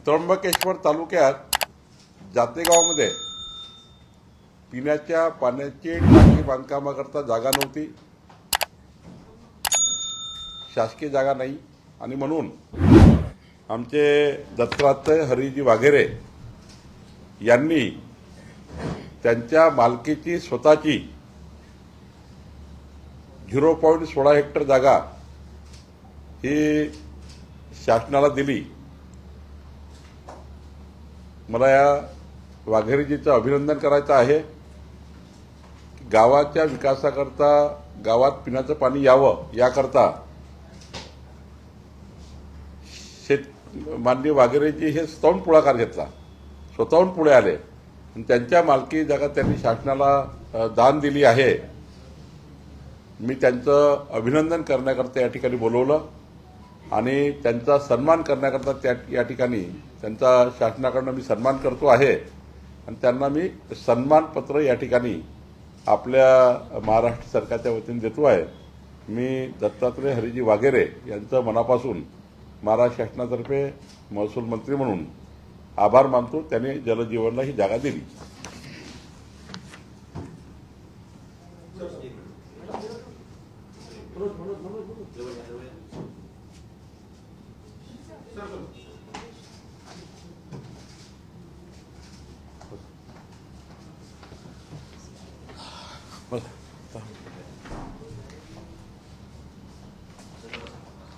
त्र्यंबकेश्वर तालुक्यात जातेगावमध्ये पिण्याच्या पाण्याची टाकी बांधकामाकरता जागा नव्हती, शासकीय जागा नाही, आणि म्हणून आमचे दत्तात्रय हरीजी वाघेरे यांनी त्यांच्या मालकीची स्वतःची 0.16 हेक्टर जागा ही शासनाला दिली। मला या वाघेरेजीचं अभिनंदन करायचं आहे। गावाच्या विकासाकरता, गावात पिण्याचं पाणी यावं याकरता माननीय वाघेरेजी हे स्वतःहून पुढाकार घेतला, स्वतःहून पुढे आले आणि त्यांच्या मालकी जागा त्यांनी शासनाला दान दिली आहे। मी त्यांचं अभिनंदन करण्याकरता या ठिकाणी बोलवलं आणि त्यांचा सन्मान करण्याकरता या ठिकाणी त्यांचा शासनाकडून मी सन्मान करतो आहे आणि त्यांना मी सन्मानपत्र या ठिकाणी आपल्या महाराष्ट्र सरकारच्या वतीने देतो आहे। मी दत्तात्रय हरीजी वाघेरे यांचं मनापासून महाराष्ट्र शासनातर्फे महसूल मंत्री म्हणून आभार मानतो। त्यांनी जलजीवनला ही जागा दिली।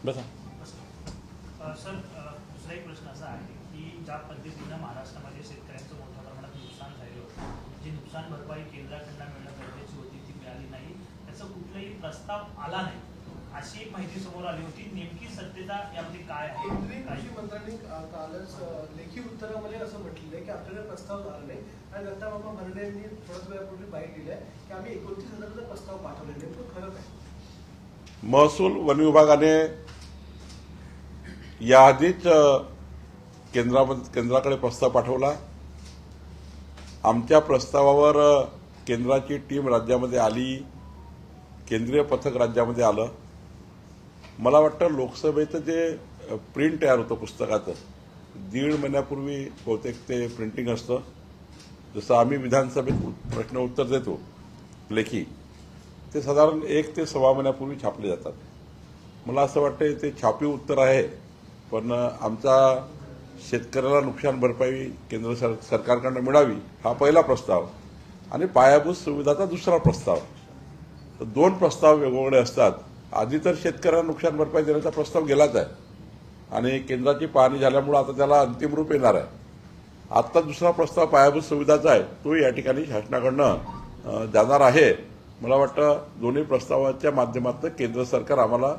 बसा सर, दुसरा एक प्रश्न असा आहे की ज्या पद्धतीनं महाराष्ट्रामध्ये शेतकऱ्यांचं मोठ्या प्रमाणात नुकसान झालं होतं, जी नुकसान भरपाई केंद्राकडून मिळणं गरजेची होती ती मिळाली नाही, त्याचा कुठलाही प्रस्ताव आला नाही, अशी एक माहिती समोर आली होती। नेमकी सत्यता यामध्ये काय आहे? केंद्रीय कृषी मंत्र्यांनी कालच लेखी उत्तरामध्ये असं म्हटलेलं आहे की आपल्याला प्रस्ताव आला नाही आणि दत्ता बाबा भरणे यांनी थोड्याच वेळापूर्वी बाईट दिली आहे की आम्ही 29,000चा प्रस्ताव पाठवलेला आहे। तो खरं काय? महसूल वन विभागाने याआधीच केंद्राकडे प्रस्ताव पाठवला। आमच्या प्रस्तावावर केंद्राची टीम राज्यामध्ये आली, केंद्रीय पथक राज्यामध्ये आलं। मला वाटतं लोकसभेचं जे प्रिंट तयार होतं पुस्तकाचं 1.5 महिन्यापूर्वी बहुतेक ते प्रिंटिंग असतं। जसं आम्ही विधानसभेत प्रश्न उत्तर देतो लेखी, ते साधारण 1 ते 1.25 महिन्यापूर्वी छापले जातात। मला असं वाटतं ते छापी उत्तर आहे, पण आमचा शेतकऱ्याला नुकसान भरपाई केंद्र सरकारकडून मिळावी हा पहिला प्रस्ताव आणि पायाभूत सुविधाचा दुसरा प्रस्ताव। तर 2 प्रस्ताव वेगवेगळे असतात। आधी तर शेतकऱ्यांना नुकसान भरपाई देण्याचा प्रस्ताव गेलाच आहे आणि केंद्राची पाहणी झाल्यामुळे आता त्याला अंतिम रूप येणार आहे। आता दुसरा प्रस्ताव पायाभूत सुविधाचा आहे, तो या ठिकाणी शासनाकडून जाणार आहे। मला वाटतं दोन्ही प्रस्तावाच्या माध्यमातून केंद्र सरकार आम्हाला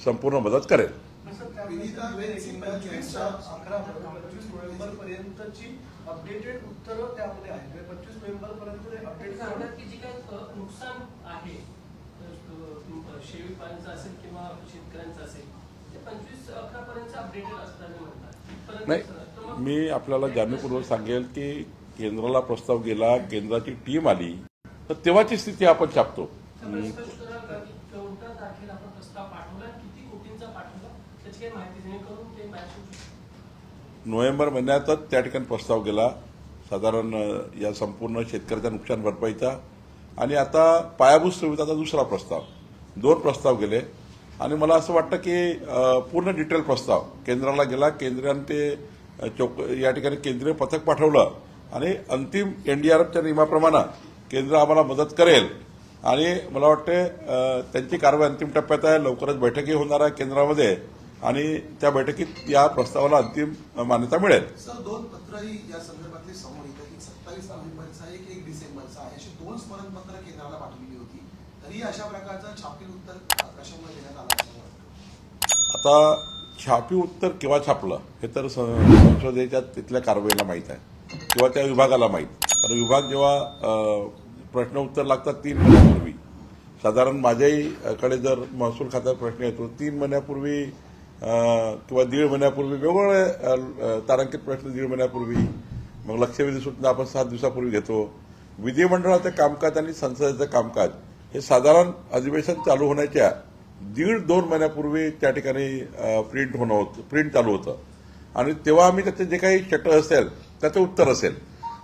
संपूर्ण मदत करेल। 25 नोव्हेंबर पर्यंतची अपडेटेड उत्तरं त्यामध्ये आहेत। 25 नोव्हेंबर पर्यंत अपडेट सांगतात की जे काही नुकसान आहे शेळी पालनाचं असेल किंवा शेतकऱ्यांचं असेल ते 25/11 पर्यंत अपडेटेड असताना म्हणतात। नाही, मी आपल्याला जाणीवपूर्वक सांगेल की केंद्राला प्रस्ताव गेला, केंद्राची टीम आली, तर तेव्हाची स्थिती आपण छापतो। कोणत्या तारखेला आपण प्रस्ताव पाठवला, किती कोटींचा पाठवला, त्याची काही माहिती जेणेकरून ते मॅच होऊ शकते। नोव्हेंबर महिन्यातच त्या ठिकाणी प्रस्ताव गेला साधारण या संपूर्ण शेतकऱ्याच्या नुकसान भरपाईचा, आणि आता पायाभूत सुविधाचा दुसरा प्रस्ताव, 2 प्रस्ताव गेले। आणि मला असं वाटतं की पूर्ण डिटेल प्रस्ताव केंद्राला गेला, केंद्राने ते या ठिकाणी केंद्रीय पथक पाठवलं आणि अंतिम एनडीआरएफच्या नियमाप्रमाणे केंद्र आम्हाला मदत करेल आणि मला वाटते त्यांची कारवाई अंतिम टप्प्यात आहे। लवकरच बैठकही होणार आहे केंद्रामध्ये आणि त्या बैठकीत या प्रस्तावाला अंतिम मान्यता मिळेल। सर, 2 पत्रही या संदर्भातले समोर येतात, एक 27 नोव्हेंबरचा, एक डिसेंबरचा आहे। अशी 2 स्मरणपत्र केंद्राला पाठवली होती, तरी अशा प्रकारचं छापील उत्तर कशामुळे देण्यात आलं असं वाटतं? आता छापी उत्तर केव्हा छापलं हे तर संसदेच्या तिथल्या कारवाईला माहीत आहे किंवा त्या विभागाला माहीत, कारण विभाग जेव्हा प्रश्न उत्तर लागतात 3 महिन्यापूर्वी, साधारण माझ्याकडे जर महसूल खात्यात प्रश्न येतो 3 महिन्यापूर्वी किंवा 1.5 महिन्यापूर्वी, वेगवेगळे तारांकित प्रश्न 1.5 महिन्यापूर्वी, मग लक्षवेधी सूचना आपण 7 दिवसापूर्वी घेतो। विधिमंडळाचं कामकाज आणि संसदेचं कामकाज हे साधारण अधिवेशन चालू होण्याच्या 1.5-2 महिन्यापूर्वी त्या ठिकाणी प्रिंट चालू होतं आणि तेव्हा आम्ही त्याचे जे काही चट असेल त्याचं उत्तर असेल.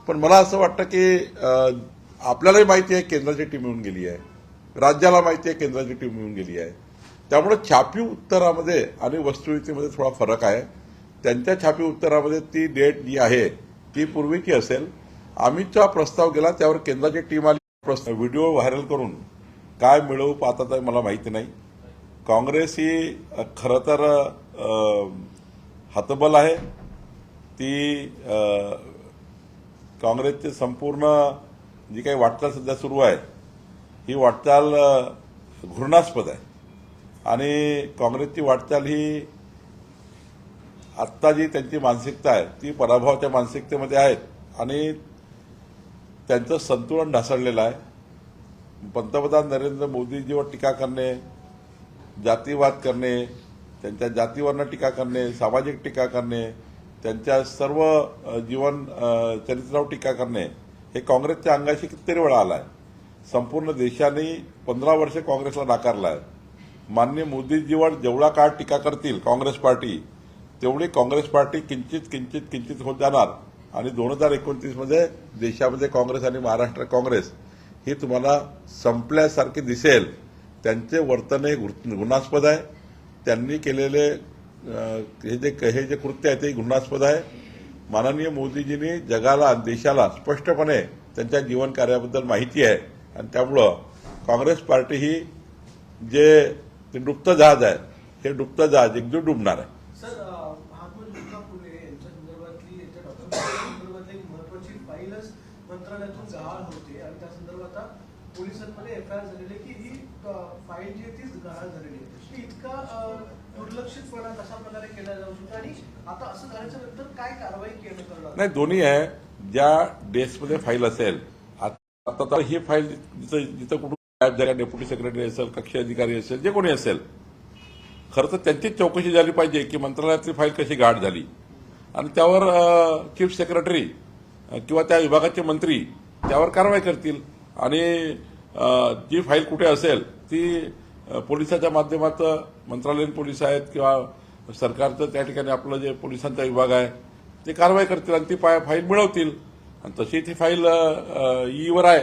पण मला असं वाटतं की आपल्यालाही माहिती आहे केंद्राची टीम येऊन गेली आहे, राज्याला माहिती आहे केंद्राची टीम येऊन गेली आहे. त्यामुळे छापीव उत्तरामध्ये आणि वस्तुस्थितीमध्ये थोडा फरक आहे. त्यांच्या छापीव उत्तरामध्ये ती डेट जी आहे ती पूर्वीची असेल. आम्हीचा प्रस्ताव गेला त्यावर केंद्राची टीम आली. व्हिडिओ व्हायरल करून काय मिळवू पाहतात मला माहिती नाही. काँग्रेस ही खरं तर हतबल आहे. ती काँग्रेसची संपूर्ण जी काही वाटचाल सध्या सुरू आहे ही वाटचाल घृणास्पद आहे. आणि काँग्रेसची वाटचाल ही आत्ता जी त्यांची मानसिकता आहे ती पराभवाच्या मानसिकतेमध्ये आहेत आणि त्यांचं संतुलन ढासळलेलं आहे. पंतप्रधान नरेंद्र मोदीजीवर टीका करणे, जातीवाद करणे, त्यांच्या जातीवरनं टीका करणे, सामाजिक टीका करणे, त्यांच्या सर्व जीवन चरित्रावर टीका करणे हे काँग्रेसच्या अंगाशी कितीतरी वेळा आलं आहे. संपूर्ण देशाने 15 वर्षे काँग्रेसला नाकारलं आहे. माननीय मोदीजीवर जेवढा काळ टीका करतील काँग्रेस पार्टी तेवढी काँग्रेस पार्टी किंचित होत जाणार आणि 2029 मध्ये देशामध्ये काँग्रेस आणि महाराष्ट्र काँग्रेस ही तुम्हाला संपल्यासारखी दिसेल. त्यांचे वर्तन हे घृणास्पद आहे. त्यांनी केलेले हे जे कृत्य आहे ते घृणास्पद आहे. माननीय मोदीजींनी जगाला देशाला स्पष्टपणे त्यांच्या जीवन कार्याबद्दल माहिती आहे आणि त्यामुळं काँग्रेस पार्टी ही जे डुबतं जहाज आहे हे डुबतं जहाज एकजूट डुबणार आहे. सर, महात्मा ज्योतिबा फुले यांच्या संदर्भातली यांच्या डॉक्युमेंटरी एक महत्वाची फाईलच मंत्रालयातून गहाळ होते आणि त्या संदर्भात आता पोलिसांमध्ये एफआयआर झालेली आहे की ही फाईल जी आहे तीच गहाळ झालेली आहे. ती इतका दुर्लक्षितपणा कशा प्रकारे केला जाऊ शकतो आणि आता असं झाल्याच्या नंतर काय कारवाई केली करणार? नाही, दोन्ही आहे. ज्या डेस्कमध्ये फाईल असेल आता तर ही फाईल जिथं कुठून गायब झाल्या, डेप्युटी सेक्रेटरी असेल, कक्षी अधिकारी असेल, जे कोणी असेल, खरं तर त्यांचीच चौकशी झाली पाहिजे की मंत्रालयातली फाईल कशी गाठ झाली आणि त्यावर चीफ सेक्रेटरी किंवा त्या विभागाचे मंत्री त्यावर कारवाई करतील आणि जी फाईल कुठे असेल ती पोलिसाच्या माध्यमातून मंत्रालयीन पोलीस आहेत किंवा सरकारचं त्या ठिकाणी आपलं जे पोलिसांचा विभाग आहे ते कारवाई करतील आणि ती फाईल मिळवतील आणि तशी ती फाईल ईवर आहे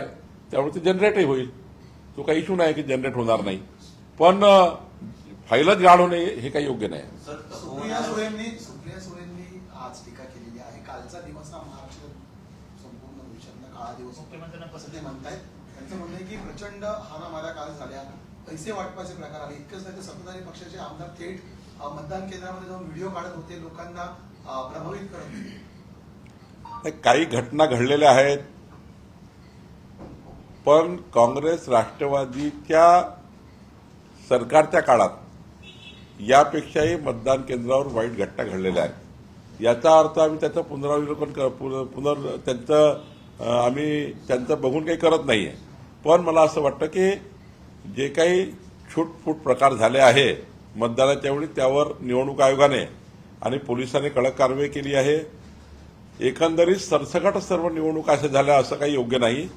त्यामुळे ती जनरेटही होईल. तो काही इश्यू नाही की जनरेट होणार नाही. पण फाईलच गाढ होणे हे काही योग्य नाही. सुप्रिया सुळेंनी आज टीका केलेली आहे. कालचा दिवस हा महाराष्ट्र संपूर्ण भविष्यातला काळा दिवस असं ते म्हणतायत. त्यांचं म्हणणं आहे की प्रचंड हाणामाऱ्या काल झाल्या, पैसे वाटपाचे प्रकार आले. इतकंच नाही तर सत्ताधारी पक्षाचे आमदार थेट मतदान केंद्रामध्ये जाऊन व्हिडिओ काढत होते, लोकांना प्रभावित करत होते. काही घटना घडलेल्या आहेत पण काँग्रेस राष्ट्रवादीच्या सरकारच्या काळात यापेक्षाही मतदान केंद्रावर वाईट घटना घडलेल्या आहेत. याचा अर्थ आम्ही त्याचं आम्ही त्यांचं बघून काही करत नाहीये. पण मला असं वाटतं की जे काही छूटफूट प्रकार झाले आहे मतदानाच्या वेळी त्यावर निवडणूक आयोगाने आणि पोलिसांनी कडक कारवाई केली आहे. एकंदरीत सरसकट सर्व निवडणुका अशा झाल्या असं काही योग्य नाही.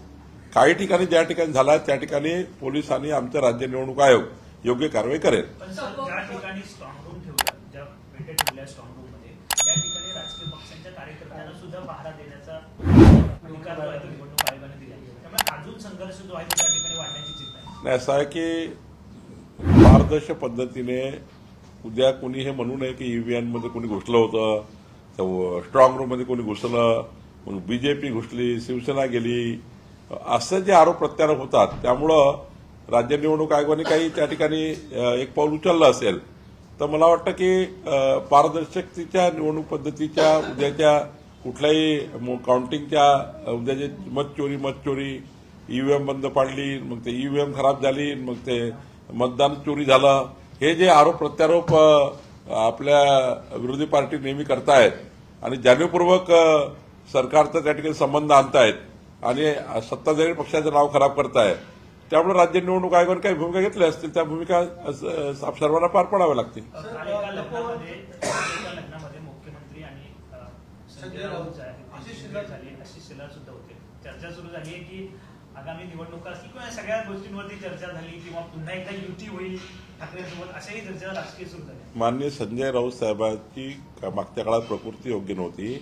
काही ठिकाणी ज्या ठिकाणी झाला त्या ठिकाणी पोलीस आणि आमचं राज्य निवडणूक आयोग योग्य कारवाई करेल. पण सर, ज्या ठिकाणी स्ट्रॉंग रूम ठेवल्या, ज्या पेट्या ठेवल्या स्ट्रॉंग रूम मध्ये, त्या ठिकाणी राजकीय पक्षांच्या कार्यकर्त्यांना सुद्धा पहारा देण्याचा अधिकार जो आहे तो निवडणूक आयोगाने दिला. त्यामुळे अजून संघर्ष जो आहे तो त्या ठिकाणी वाढण्याची चिंता आहे. नाही, असं आहे की पारदर्शक पद्धतीने उद्या कोणी हे म्हणू नये की ईव्हीएम मध्ये कोणी घुसलं होतं, स्ट्रॉंग रूम मध्ये कोणी घुसलं, मग बीजेपी घुसली, शिवसेना गेली, असं जे आरोप प्रत्यारोप होतात. त्यामुळं राज्य निवडणूक आयोगाने काही त्या ठिकाणी एक पाऊल उचललं असेल तर मला वाटतं की पारदर्शकतेच्या निवडणूक पद्धतीच्या उद्याच्या कुठल्याही काउंटिंगच्या उद्याचे मतचोरी, ईव्हीएम बंद पाडली, मग ते ईव्हीएम खराब झाली, मग ते मतदान चोरी झालं, हे जे आरोप प्रत्यारोप आपल्या विरोधी पार्टी नेहमी करतायत आणि जाणीवपूर्वक सरकारचा त्या ठिकाणी संबंध आणतायत आणि सत्ताधारी पक्षाचं नाव खराब करतायत. त्यामुळे राज्य निवडणूक आयोगाने काही भूमिका घेतल्या असतील त्या भूमिका सर्वांना पार पाडाव्या लागतील. एका लग्नामध्ये मुख्यमंत्री आणि संजय राऊत झाले, आशिष शेलार सुद्धा होते. चर्चा सुरू झाली आहे की आगामी निवडणुका असतील किंवा या सगळ्या गोष्टींवरती चर्चा झाली किंवा पुन्हा एकदा युती होईल ठाकरेंसोबत अशाही चर्चा राजकीय सुरू झाल्या. माननीय संजय राऊत साहेबांची मागच्या काळात प्रकृती योग्य नव्हती.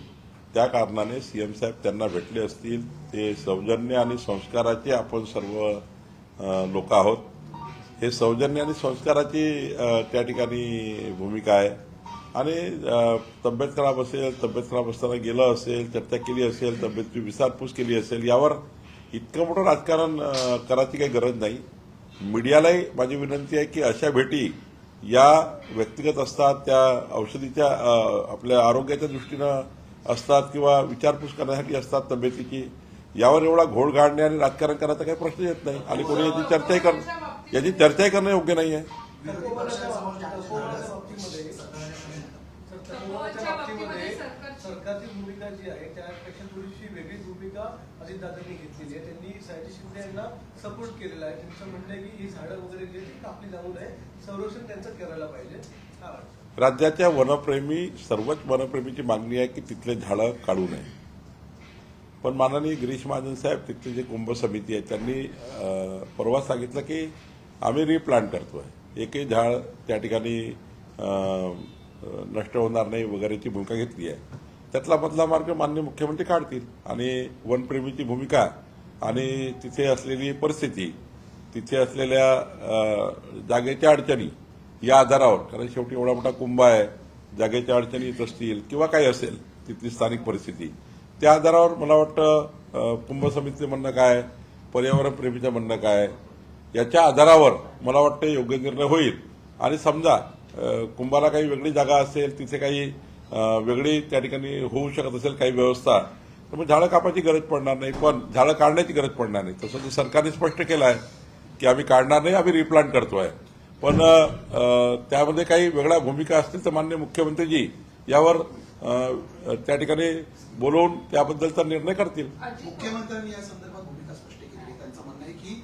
त्या कारणाने सीएम साहेब त्यांना भेटले असतील. ते सौजन्य आणि संस्काराचे आपण सर्व लोक आहोत. हे सौजन्य आणि संस्काराची त्या ठिकाणी भूमिका आहे. आणि तब्येत खराब असेल, तब्येत खराब असताना गेलं असेल, चर्चा केली असेल, तब्येतची विचारपूस केली असेल, यावर इतकं मोठं राजकारण करायची काही गरज नाही. मीडियालाही माझी विनंती आहे की अशा भेटी या व्यक्तिगत असतात, त्या औषधीच्या आपल्या आरोग्याच्या दृष्टीनं असतात किंवा विचारपूस करण्यासाठी असतात तब्येतीची. यावर एवढा घोळ घालणे आणि राजकारण करायचा काही प्रश्न येत नाही. आणि कोणी याची चर्चाही करणं योग्य नाही आहे. तपोवनाच्या बाबतीमध्ये सरकारची भूमिका जी आहे त्यापेक्षा थोडीशी वेगळी भूमिका अजितदादांनी घेतलेली आहे. त्यांनी सयाजी शिंदे यांना सपोर्ट केलेला आहे. त्यांचं म्हणणं आहे की ही झाडं वगैरे जी ती कापली जाऊ नये, संरक्षण त्यांचं करायला पाहिजे. काय वाटतं? राज्याच्या वनप्रेमी, सर्वच वनप्रेमीची मागणी आहे की तिथले झाडं काढू नये. पण माननीय गिरीश महाजन साहेब, तिथली जी कुंभ समिती आहे, त्यांनी परवा सांगितलं की आम्ही रिप्लांट करतोय, एकही झाड त्या ठिकाणी नष्ट होणार नाही वगैरेची भूमिका घेतली आहे. त्यातला मधला मार्ग माननीय मुख्यमंत्री काढतील. आणि वनप्रेमीची भूमिका आणि तिथे असलेली परिस्थिती, तिथे असलेल्या जागेच्या अडचणी या आधारावर, कारण शेवटी एवढा मोठा कुंभ आहे, जागेच्या अडचणी येत असतील किंवा काही असेल तिथली स्थानिक परिस्थिती, त्या आधारावर मला वाटतं कुंभ समितीचं म्हणणं काय, पर्यावरण प्रेमीचं म्हणणं काय, याच्या आधारावर मला वाटतं योग्य निर्णय होईल. आणि समजा कुंभाला काही वेगळी जागा असेल, तिथे काही वेगळी त्या ठिकाणी होऊ शकत असेल काही व्यवस्था, तर मग झाडं कापायची गरज पडणार नाही, पण झाडं काढण्याची गरज पडणार नाही. तसं तर सरकारने स्पष्ट केलं आहे की आम्ही काढणार नाही, आम्ही रिप्लांट करतोय. पण त्यामध्ये काही वेगळ्या भूमिका असतील तर माननीय मुख्यमंत्रीजी यावर त्या ठिकाणी बोलवून त्याबद्दलचा निर्णय करतील. मुख्यमंत्र्यांनी या संदर्भात भूमिका स्पष्ट केली. त्यांचं म्हणणं आहे की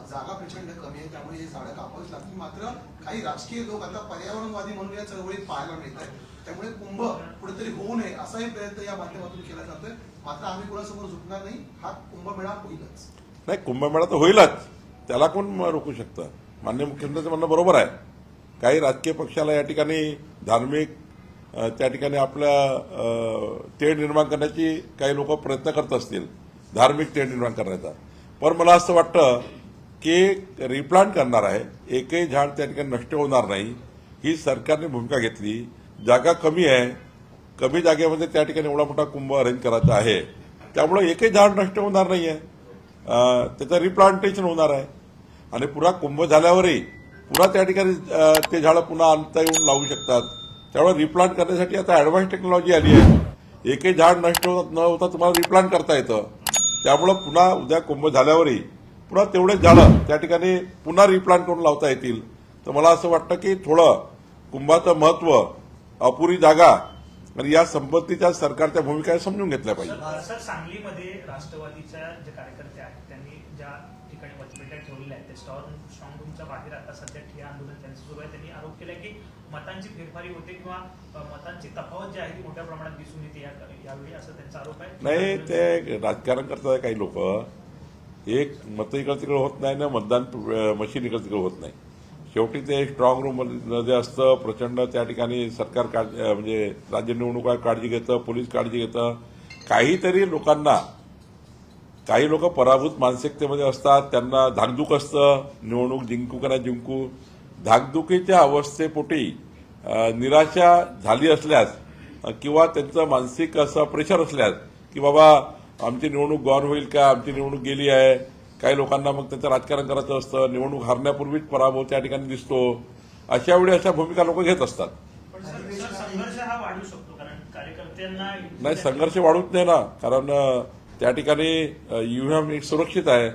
जागा प्रचंड कमी आहे, त्यामुळे हे झाडं कापावीच लागतील. मात्र काही राजकीय लोक आता पर्यावरणवादी म्हणून या चळवळीत पाहायला मिळत आहेत. त्यामुळे कुंभ कुठेतरी होऊ नये असाही प्रयत्न या माध्यमातून केला जातोय. मात्र आम्ही कोणासमोर झुकणार नाही, हा कुंभमेळा होईलच. नाही, कुंभमेळा तर होईलच, त्याला कोण रोखू शकतं. माननीय मुख्यमंत्र्यांचं म्हणणं बरोबर आहे. काही राजकीय पक्षाला या ठिकाणी धार्मिक त्या ठिकाणी आपल्या तेढ निर्माण करण्याची काही लोक प्रयत्न करत असतील, धार्मिक तेढ निर्माण करण्याचा. पण मला असं वाटतं की रिप्लांट करणार आहे, एकही झाड त्या ठिकाणी नष्ट होणार नाही, ही सरकारने भूमिका घेतली. जागा कमी आहे, कमी जागेमध्ये त्या ठिकाणी एवढा मोठा कुंभ अरेंज करायचा आहे, त्यामुळे एकही झाड नष्ट होणार नाही आहे, त्याचं रिप्लांटेशन होणार आहे. आणि पुन्हा कुंभ झाल्यावरही पुन्हा त्या ठिकाणी ते झाडं पुन्हा आणता येऊन लावू शकतात. त्यामुळे रिप्लांट करण्यासाठी आता ॲडव्हान्स टेक्नॉलॉजी आली आहे. एकही झाड नष्ट न होता तुम्हाला रिप्लांट करता येतं. त्यामुळं पुन्हा उद्या कुंभ झाल्यावरही पुन्हा तेवढेच झाडं त्या ठिकाणी पुन्हा रिप्लांट करून लावता येतील. तर मला असं वाटतं की थोडं कुंभाचं महत्त्व, अपुरी जागा आणि या संपत्तीच्या सरकारच्या भूमिका समजून घेतल्या पाहिजे. सर, सांगलीमध्ये राष्ट्रवादीच्या जे कार्यकर्ते आहेत त्यांनी ज्या ठिकाणी मतपेट्या ठेवलेल्या आहेत ते स्ट्रॉंग रूमच्या बाहेर आता सध्या ठिय्या आंदोलन त्यांचं सुरू आहे. त्यांनी आरोप केला की मतांची फेरफारी होते किंवा मतांची तफावत जी आहे ती मोठ्या प्रमाणात दिसून येते यावेळी, असं त्यांचा आरोप आहे. नाही, ते राजकारण करतात काही लोक. एक मतं इकडे तिकडे होत नाही ना, मतदान मशीन इकडे तिकडे होत नाही. शेवटी ते स्ट्रॉंग रूम मध्ये असतं. प्रचंड त्या ठिकाणी सरकार म्हणजे राज्य निवडणुका काळजी घेतं, पोलीस काळजी घेतं. काहीतरी लोकांना, काही लोक पराभूत मानसिकतेमध्ये असतात, त्यांना धाकधूक असतं, निवडणूक जिंकू का नाही जिंकू. धाकधुकीच्या अवस्थेपोटी निराशा झाली असल्यास किंवा त्यांचं मानसिक असं प्रेशर असल्यास की बाबा आमची निवडणूक गौर होईल का, आमची निवडणूक गेली आहे, काही लोकांना मग त्याचं राजकारण करायचं असतं. निवडणूक हारण्यापूर्वीच पराभव त्या ठिकाणी दिसतो. अशा वेळी अशा भूमिका लोक घेत असतात. पण सर, संघर्ष हा वाढू शकतो, कारण कार्यकर्त्यांना नाही, संघर्ष वाढूच नाही ना, कारण त्या ठिकाणी ईव्हीएम सुरक्षित आहे.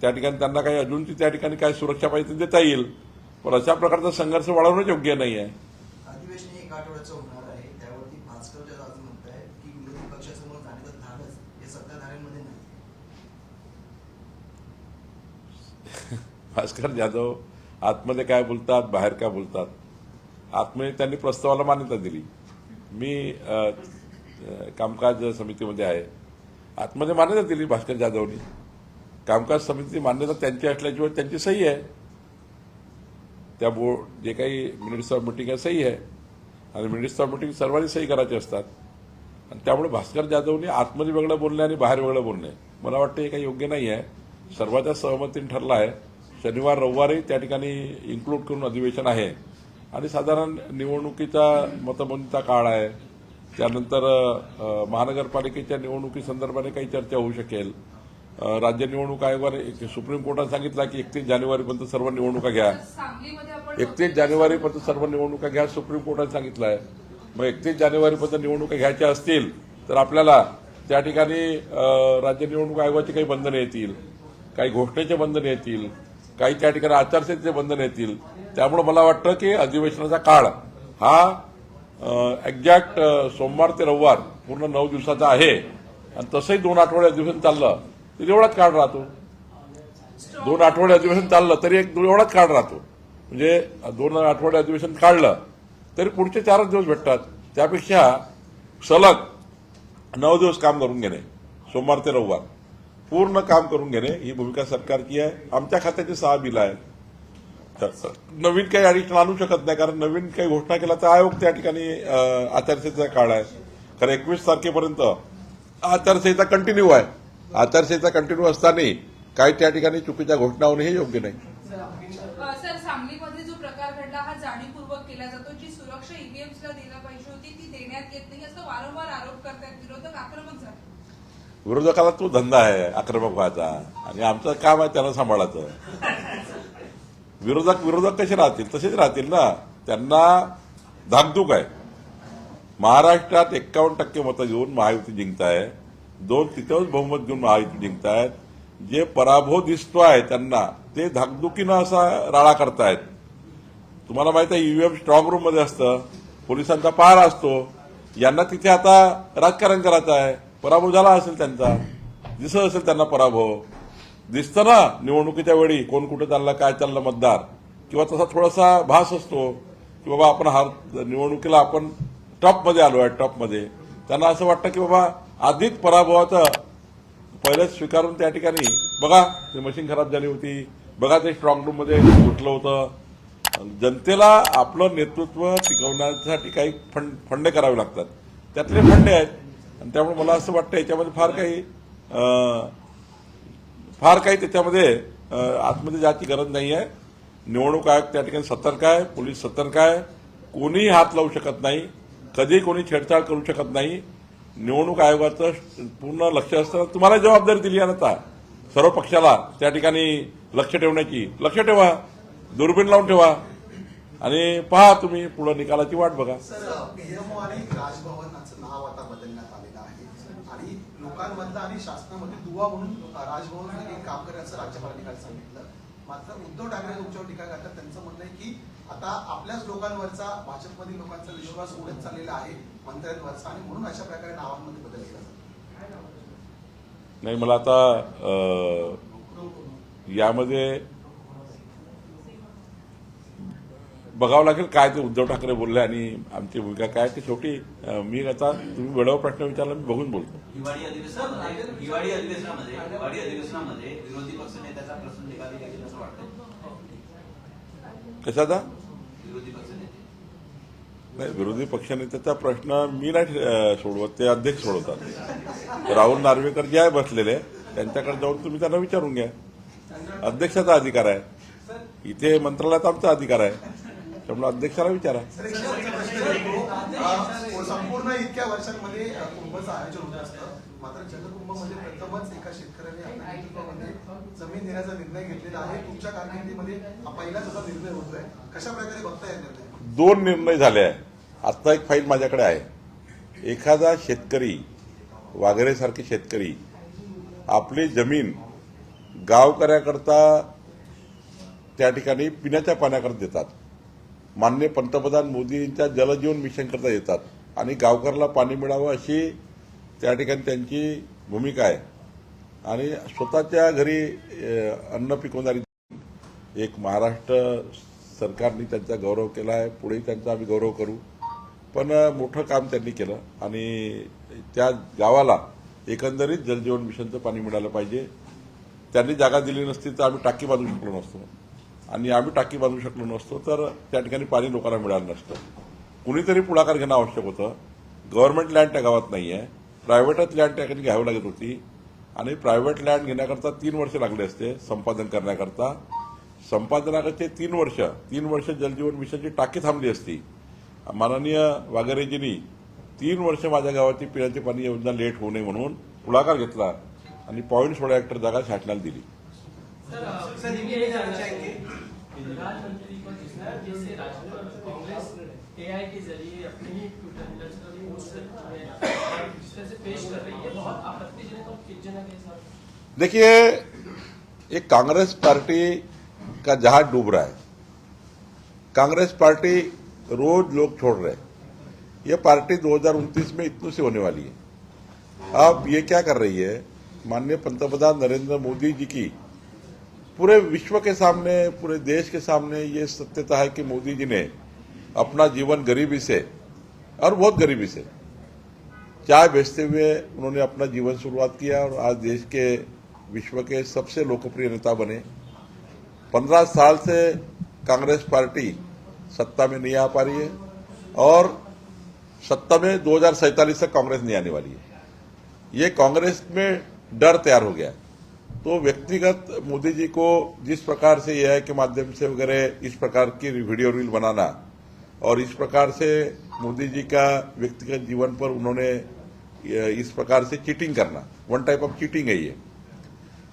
त्या ठिकाणी त्यांना काही अजून त्या ठिकाणी काय सुरक्षा पाहिजे ते देता येईल. पण अशा प्रकारचा संघर्ष वाढवणं योग्य नाही आहे. अधिवेशन 1 आठवड्याचं होणार आहे, त्यावरती भास्कर जाधव म्हणतायत की विरोधी पक्षासमोर जाण्याचं धाडस हे सत्ताधाऱ्यांमध्ये नाही. भास्कर जाधव आतमध्ये काय बोलतात, बाहेर काय बोलतात. आतमध्ये त्यांनी प्रस्तावाला मान्यता दिली. मी कामकाज समितीमध्ये आहे, आतमध्ये मान्यता दिली भास्कर जाधवनी. कामकाज समितीची मान्यता त्यांची असल्याशिवाय त्यांची सही आहे, त्या बोर्ड जे काही मिनिट्स ऑफ मिटिंग आहे सही आहे, आणि मिनिट्स ऑफ मिटिंग सर्वांनी सही करायची असतात. आणि त्यामुळे भास्कर जाधवनी आतमध्ये वेगळं बोलणे आणि बाहेर वेगळं बोलणे मला वाटतं हे काही योग्य नाही आहे. सर्वांच्या सहमतीने ठरलं आहे. शनिवार रविवारी त्या ठिकाणी इन्क्लूड करून अधिवेशन आहे आणि साधारण निवडणुकीचा मतमोजणीचा काळ आहे. त्यानंतर महानगरपालिकेच्या निवडणुकीसंदर्भाने काही चर्चा होऊ शकेल. राज्य निवडणूक आयोगाने सुप्रीम कोर्टाने सांगितलं की 31 जानेवारीपर्यंत सर्व निवडणुका घ्या. 31 जानेवारीपर्यंत सर्व निवडणुका घ्या सुप्रीम कोर्टाने सांगितलं आहे. मग 31 जानेवारीपर्यंत निवडणुका घ्यायच्या असतील तर आपल्याला त्या ठिकाणी राज्य निवडणूक आयोगाची काही बंधने येतील, काही घोषणेचे बंधने येतील, काही त्या ठिकाणी आचारसंहितेचे बंधन येतील. त्यामुळे मला वाटतं की अधिवेशनाचा काळ हा एक्झॅक्ट सोमवार ते रविवार पूर्ण 9 दिवसाचा आहे. आणि तसंही 2 आठवडे अधिवेशन चाललं तरी एवढाच काळ राहतो. 2 आठवडे अधिवेशन चाललं तरी एवढाच काळ राहतो. म्हणजे 2 आठवडे अधिवेशन काढलं तरी पुढचे 4 दिवस भेटतात. त्यापेक्षा सलग 9 दिवस काम करून घेणे, सोमवार ते रविवार पूर्ण काम करून घेणे ही भूमिका सरकारची आहे. आमच्या खात्याची 6 बिलं आहेत. तर नवीन काही ॲडिशनल आणू शकत नाही, कारण नवीन काही घोषणा केला तर आयोग त्या ठिकाणी आचारसंहितेचा काळ आहे. कारण 21 तारखेपर्यंत आचारसंहिता कंटिन्यू आहे. आचारसंहिता कंटिन्यू असताना काही त्या ठिकाणी चुकीच्या घोषणा होणे हे योग्य नाही. सर, सांगलीमध्ये जो प्रकार घडला हा जाणीवपूर्वक केला जातो. जी सुरक्षा ईव्हीएम्सला द्यायला पाहिजे होती ती देण्यात येत नाही असं वारंवार आरोप करतात विरोधक. आक्रमक झाले. विरोधकाला तो धंदा आहे आक्रमक व्हायचा आणि आमचं काम आहे त्यांना सांभाळायचं. विरोधक कसे राहतील? तसेच राहतील ना. त्यांना धाकधूक आहे. महाराष्ट्रात 51% मतं घेऊन महायुती जिंकताय, 2/3 बहुमत घेऊन महायुती जिंकतायत. जे पराभव दिसतोय त्यांना ते धाकधुकीनं असा राळा करतायत. तुम्हाला माहिती आहे ईव्हीएम स्ट्रॉंग रूम मध्ये असतं, पोलिसांचा पहारा असतो. यांना तिथे आता राजकारण करायचं आहे. पराभव झाला असेल त्यांचा, दिसत असेल त्यांना पराभव दिसतं ना निवडणुकीच्या वेळी कोण कुठे चालला काय चाललं मतदार, किंवा तसा थोडासा भास असतो की बाबा आपण निवडणुकीला आपण टॉपमध्ये आलो आहे. टॉपमध्ये त्यांना असं वाटतं की बाबा आधीच पराभवाचं पहिलेच स्वीकारून त्या ठिकाणी बघा ते मशीन खराब झाली होती, बघा ते स्ट्रॉंग रूम मध्ये घुसलं होतं. जनतेला आपलं नेतृत्व टिकवण्यासाठी काही फंडे करावे लागतात. त्यातले फंडे आहेत. आणि त्यामुळे मला असं वाटतं याच्यामध्ये फार काही त्याच्यामध्ये आतमध्ये जायची गरज नाही आहे. निवडणूक आयोग त्या ठिकाणी सतर्क आहे, पोलीस सतर्क आहे. कोणीही हात लावू शकत नाही, कधी कोणी छेडछाड करू शकत नाही. निवडणूक आयोगाचं पूर्ण लक्ष असतं. तुम्हाला जबाबदारी दिली आहे ना सर्व पक्षाला त्या ठिकाणी लक्ष ठेवण्याची. लक्ष ठेवा, दुर्बीण लावून ठेवा आणि पहा तुम्ही पुढे निकालाची वाट बघा. सर, पीएमओ आणि राजभवनाचं नाव आता बदलण्यात आलेलं आहे आणि लोकांमधलं आणि शासनामध्ये दुवा म्हणून राजभवन एक काम करायचं राज्यपालांनी काल सांगितलं. मात्र उद्धव ठाकरे तुमच्यावर टीका करतात. त्यांचं म्हणणं आहे की आता आपल्याच लोकांवरचा, भाजपमधील लोकांचा विश्वास उडत चाललेला आहे मंत्र्यांवरचा आणि म्हणून अशा प्रकारे नावांमध्ये बदल केला जातो. नाही, मला आता यामध्ये बघावं लागेल काय ते उद्धव ठाकरे बोलले आणि आमची भूमिका काय ते. शेवटी मी आता तुम्ही वेळेवर प्रश्न विचारला मी बघून बोलतो. हिवाळी अधिवेशनामध्ये विरोधी पक्षनेत्याचा प्रश्न निकाली लागेल असं वाटतं. कशाचा? विरोधी पक्षनेते नाही, विरोधी पक्षनेत्याचा प्रश्न मी नाही सोडवत, ते अध्यक्ष सोडवतात. राहुल नार्वेकर जे आहे बसलेले त्यांच्याकडे जाऊन तुम्ही त्यांना विचारून घ्या. अध्यक्षाचा अधिकार आहे, इथे मंत्रालयात आमचा अधिकार आहे. त्यामुळे अध्यक्षाला विचारा. संपूर्ण इतक्या वर्षांमध्ये कुंभचं आयोजन होत असतं. मात्र जलकुंभमध्ये प्रथमच एका शेतकऱ्याने आपल्या नेतृत्वामध्ये जमीन देण्याचा निर्णय घेतलेला आहे. तुमच्या कारकिर्दीमध्ये हा पहिलाच असा निर्णय होतोय. कशा प्रकारे बघताय निर्णय? 2 निर्णय झाले आहे. आता एक फाईल माझ्याकडे आहे. एखादा शेतकरी, वाघेरेसारखे शेतकरी आपली जमीन गावकऱ्याकरता त्या ठिकाणी पिण्याच्या पाण्याकरता देतात. माननीय पंतप्रधान मोदींच्या जलजीवन मिशन करता येतात आणि गावकऱ्याला पाणी मिळावं अशी त्या ठिकाणी त्यांची भूमिका आहे. आणि स्वतःच्या घरी अन्न पिकवणारी एक महाराष्ट्र सरकारने त्यांचा गौरव केला आहे. पुढेही त्यांचा आम्ही गौरव करू. पण मोठं काम त्यांनी केलं आणि त्या गावाला एकंदरीत जलजीवन मिशनचं पाणी मिळालं पाहिजे. त्यांनी जागा दिली नसती तर आम्ही टाकी बांधू शकलो नसतो, आणि आम्ही टाकी बांधू शकलो नसतो तर त्या ठिकाणी पाणी लोकांना मिळालं नसतं. कुणीतरी पुढाकार घेणं आवश्यक होतं. गव्हर्नमेंट लँड त्या गावात नाही आहे, प्रायव्हेटच लँड त्या ठिकाणी घ्यावी लागत होती, आणि प्रायव्हेट लँड घेण्याकरता 3 वर्ष लागले असते संपादन करण्याकरता. संपादनाचे 3 वर्ष जलजीवन मिशनची टाकी थांबली असती. माननीय वाघेरेजींनी 3 वर्ष माझ्या गावाची पिण्याची पाणी योजना लेट होऊ नये म्हणून पुढाकार घेतला आणि 0.16 हेक्टर जागा शासनाला दिली. सर ये जानना चाहेंगे प्रधानमंत्री को जैसे कांग्रेस एआई के जरिए अपनी ही ट्विटर हैंडल पर पोस्ट इस तरह से पेश कर रही है, बहुत आपत्तिजनक और चिंताजनक है सर. देखिए, ये कांग्रेस पार्टी का जहाज डूब रहा है. कांग्रेस पार्टी रोज लोग छोड़ रहे हैं. ये पार्टी 2029 में इतनी सी होने वाली है. अब ये क्या कर रही है, माननीय पंतप्रधान नरेंद्र मोदी जी की पूरे विश्व के सामने, पूरे देश के सामने ये सत्यता है कि मोदी जी ने अपना जीवन गरीबी से, और बहुत गरीबी से, चाय बेचते हुए उन्होंने अपना जीवन शुरुआत किया और आज देश के, विश्व के सबसे लोकप्रिय नेता बने. 15 साल से कांग्रेस पार्टी सत्ता में नहीं आ पा रही है और सत्ता में 2047 तक कांग्रेस नहीं आने वाली है. ये कांग्रेस में डर तैयार हो गया है. तो व्यक्तिगत मोदी जी को जिस प्रकार से एआई के माध्यम से वगैरह इस प्रकार की वीडियो रील बनाना और इस प्रकार से मोदी जी का व्यक्तिगत जीवन पर उन्होंने इस प्रकार से चीटिंग करना, वन टाइप ऑफ चीटिंग है ये.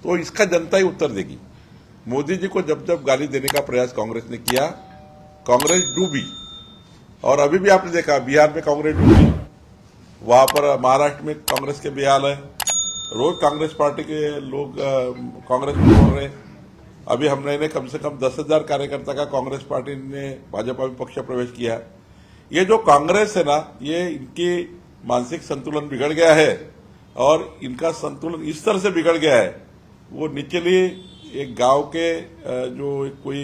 तो इसका जनता ही उत्तर देगी. मोदी जी को जब जब गाली देने का प्रयास कांग्रेस ने किया, कांग्रेस डूबी. और अभी भी आपने देखा बिहार में कांग्रेस डूबी, वहां पर महाराष्ट्र में कांग्रेस के बेहाल है. रोज कांग्रेस पार्टी के लोग कांग्रेस में बोल रहे हैं. अभी हमने कम से कम 10,000 कार्यकर्ता का कांग्रेस पार्टी ने भाजपा में पक्ष प्रवेश किया. ये जो कांग्रेस है ना, ये इनकी मानसिक संतुलन बिगड़ गया है और इनका संतुलन इस तरह से बिगड़ गया है, वो निचली एक गांव के जो कोई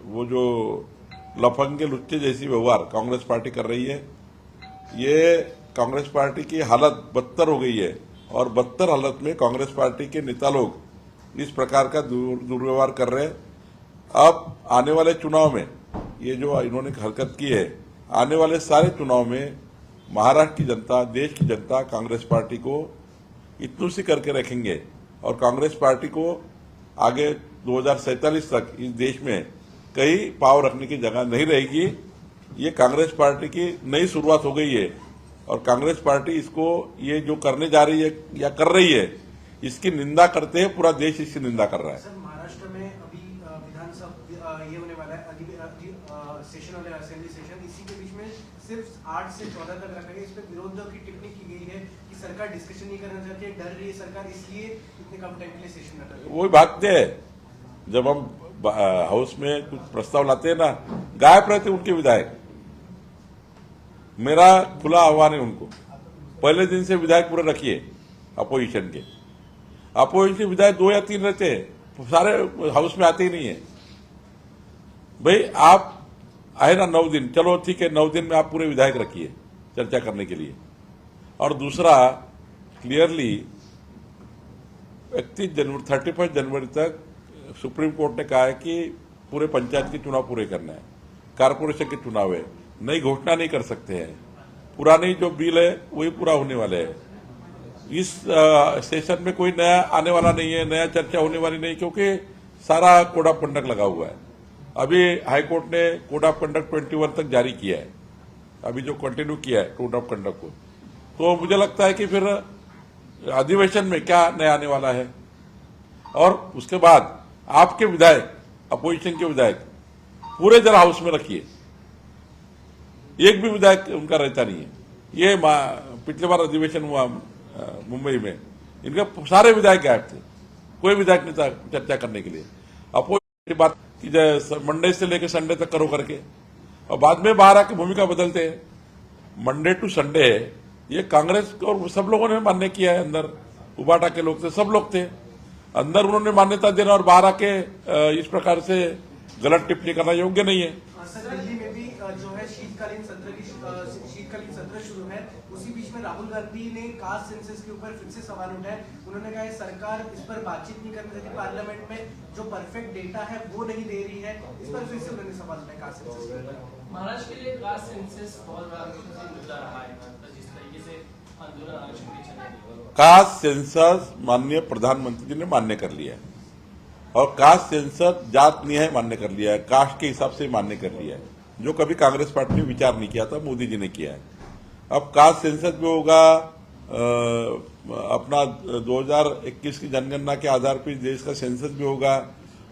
वो जो लफंगे लुच्चे जैसी व्यवहार कांग्रेस पार्टी कर रही है, ये कांग्रेस पार्टी की हालत बदतर हो गई है. और बदतर हालत में कांग्रेस पार्टी के नेता लोग इस प्रकार का दुर्व्यवहार कर रहे हैं. अब आने वाले चुनाव में ये जो इन्होंने हरकत की है, आने वाले सारे चुनाव में महाराष्ट्र की जनता, देश की जनता कांग्रेस पार्टी को इतनी सी करके रखेंगे और कांग्रेस पार्टी को आगे 2047 तक इस देश में कहीं पाव रखने की जगह नहीं रहेगी. ये कांग्रेस पार्टी की नई शुरुआत हो गई है और कांग्रेस पार्टी इसको ये जो करने जा रही है या कर रही है, इसकी निंदा करते हैं. पूरा देश इसकी निंदा कर रहा है. सर, महाराष्ट्र में अभी विधानसभा ये होने वाला है, सेशन वाले असेंबली सेशन, इसी के बीच में सिर्फ 8 से 14 तक रखा गया. इस पर विरोधियों की टिप्पणी की गई है कि सरकार डिस्कशन नहीं करना चाहती है, डर रही है सरकार, इसलिए इतने कम टाइम के लिए सेशन रखा गया. वही बात है, जब हम हाउस में कुछ प्रस्ताव लाते हैं ना, गायब रहते उनके विधायक. मेरा खुला आह्वान है उनको, पहले दिन से विधायक पूरे रखिए अपोजिशन के. अपोजिशन विधायक 2 या 3 रहते हैं, सारे हाउस में आते ही नहीं है. भाई आप आए ना 9 दिन, चलो ठीक है, 9 दिन में आप पूरे विधायक रखिए चर्चा करने के लिए. और दूसरा, क्लियरली 31 जनवरी तक सुप्रीम कोर्ट ने कहा है कि पूरे पंचायत के चुनाव पूरे करना है. कारपोरेशन के चुनाव है, नई घोषणा नहीं कर सकते हैं. पुरानी जो बिल है वही पूरा होने वाले है. इस सेशन में कोई नया आने वाला नहीं है, नया चर्चा होने वाली नहीं, क्योंकि सारा कोड ऑफ कंडक्ट लगा हुआ है. अभी हाईकोर्ट ने कोड ऑफ कंडक्ट 21 तक जारी किया है, अभी जो कंटिन्यू किया है कोड ऑफ कंडक्ट को. तो मुझे लगता है कि फिर अधिवेशन में क्या नया आने वाला है. और उसके बाद आपके विधायक, अपोजिशन के विधायक पूरे जरा हाउस में रखिए. एक भी विधायक उनका रहता नहीं है. ये पिछले बार अधिवेशन हुआ मुंबई में, इनके सारे विधायक गायब थे, कोई विधायक नहीं था चर्चा करने के लिए. अपोजिशन की बात की जाए मंडे से लेकर संडे तक करो करके, और बाद में बाहर आके भूमिका बदलते हैं. मंडे टू संडे है, ये कांग्रेस और सब लोगों ने मान्य किया है. अंदर उबाटा के लोग थे, सब लोग थे अंदर, उन्होंने मान्यता देना और बाहर आके इस प्रकार से गलत टिप्पणी करना योग्य नहीं है. सर, दिल्ली में भी जो है शीतकालीन सत्र की शीतकालीन सत्र शुरू है, उसी बीच में राहुल गांधी ने कास्ट सेंसस के ऊपर फिर से सवाल उठाए। उन्होंने कहा है सरकार इस पर बातचीत नहीं करने देती, पार्लियामेंट में जो परफेक्ट डेटा है वो नहीं दे रही है। इस पर फिर से उन्होंने सवाल उठाए कास्ट सेंसस के ऊपर। महाराष्ट्र के लिए कास्ट सेंसस बहुत बड़ा मुद्दा रहा है, जिस तरीके से आंदोलन आरक्षण के चले। कास्ट सेंसस माननीय प्रधानमंत्री जी ने मान्य कर लिया है और कास्ट सेंसस जात न्याय मान्य कर लिया है, कास्ट के हिसाब से मान्य कर लिया है, जो कभी कांग्रेस पार्टी ने विचार नहीं किया था, मोदी जी ने किया है। अब कास्ट सेंसस भी होगा, अपना 2021 की जनगणना के आधार पर देश का सेंसस भी होगा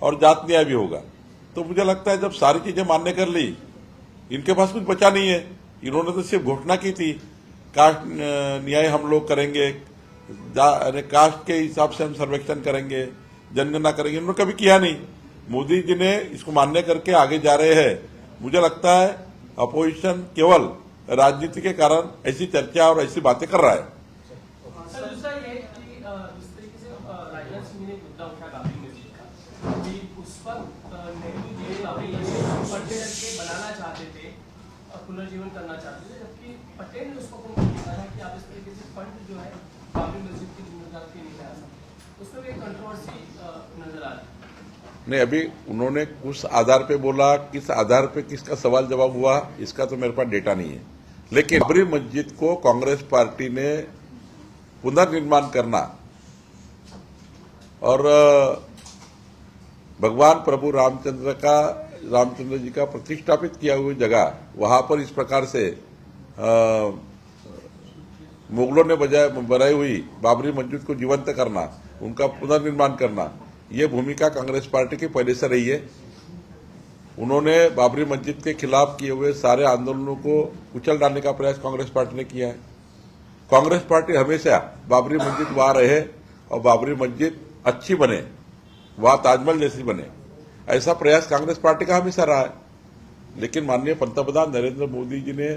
और जात न्याय भी होगा। तो मुझे लगता है जब सारी चीजें मान्य कर ली, इनके पास कुछ बचा नहीं है। इन्होंने तो सिर्फ घोषणा की थी कास्ट न्याय हम लोग करेंगे, कास्ट के हिसाब से हम सर्वेक्षण करेंगे, जनगणना करेंगे, इन्होंने कभी किया नहीं। मोदी जी ने इसको मान्य करके आगे जा रहे हैं। मुझे लगता है अपोजिशन केवल राजनीति के कारण ऐसी चर्चा और ऐसी बातें कर रहा है। सर दूसरा ये कि जिस तरीके से राजनाथ सिंह ने मुद्दा उठा बाबरी मस्जिद का, कि उस पर नेहरू जी बाबरी मस्जिद पर्यटक के बनाना चाहते थे, पुनर्जीवन करना चाहते थे, जबकि पटेल ने उसको कहा था कि आप इस तरीके से फंड जो है बाबरी मस्जिद की जिम्मेदारी के नहीं ला सकते। उसमें भी एक कंट्रोवर्सी नजर आ रही है। नहीं, अभी उन्होंने किस आधार पे बोला, किस आधार पे किसका सवाल जवाब हुआ, इसका तो मेरे पास डेटा नहीं है। लेकिन बाबरी मस्जिद को कांग्रेस पार्टी ने पुनर्निर्माण करना और भगवान प्रभु रामचंद्र जी का प्रतिष्ठापित किया हुआ जगह, वहां पर इस प्रकार से मुगलों ने बनाई हुई बाबरी मस्जिद को जीवंत करना, उनका पुनर्निर्माण करना, ये भूमिका कांग्रेस पार्टी की पहले से रही है। उन्होंने बाबरी मस्जिद के खिलाफ किए हुए सारे आंदोलनों को कुचल डालने का प्रयास कांग्रेस पार्टी ने किया है। कांग्रेस पार्टी हमेशा बाबरी मस्जिद वहां रहे और बाबरी मस्जिद अच्छी बने, वहां ताजमहल जैसी बने, ऐसा प्रयास कांग्रेस पार्टी का हमेशा रहा है। लेकिन माननीय पंतप्रधान नरेंद्र मोदी जी ने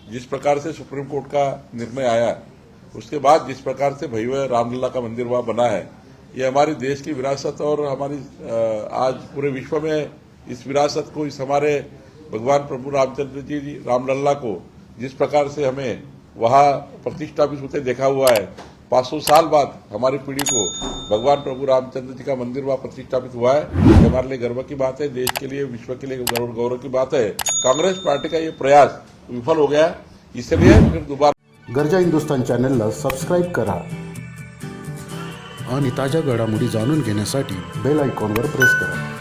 जिस प्रकार से सुप्रीम कोर्ट का निर्णय आया, उसके बाद जिस प्रकार से भव्य रामलला का मंदिर वहां बना है, ये हमारी देश की विरासत और हमारी आज पूरे विश्व में इस विरासत को, इस हमारे भगवान प्रभु रामचंद्र जी रामलला को जिस प्रकार से हमें वहां प्रतिष्ठापित होते देखा हुआ है, 500 साल बाद हमारी पीढ़ी को भगवान प्रभु रामचंद्र जी का मंदिर वहां प्रतिष्ठापित हुआ है, ये हमारे लिए गर्व की बात है, देश के लिए, विश्व के लिए गौरव की बात है। कांग्रेस पार्टी का ये प्रयास विफल हो गया, इसलिए फिर दोबारा गरजा हिंदुस्तान चॅनलला सबस्क्राईब करा आणि ताज्या घडामोडी जाणून घेण्यासाठी बेल आयकॉनवर प्रेस करा।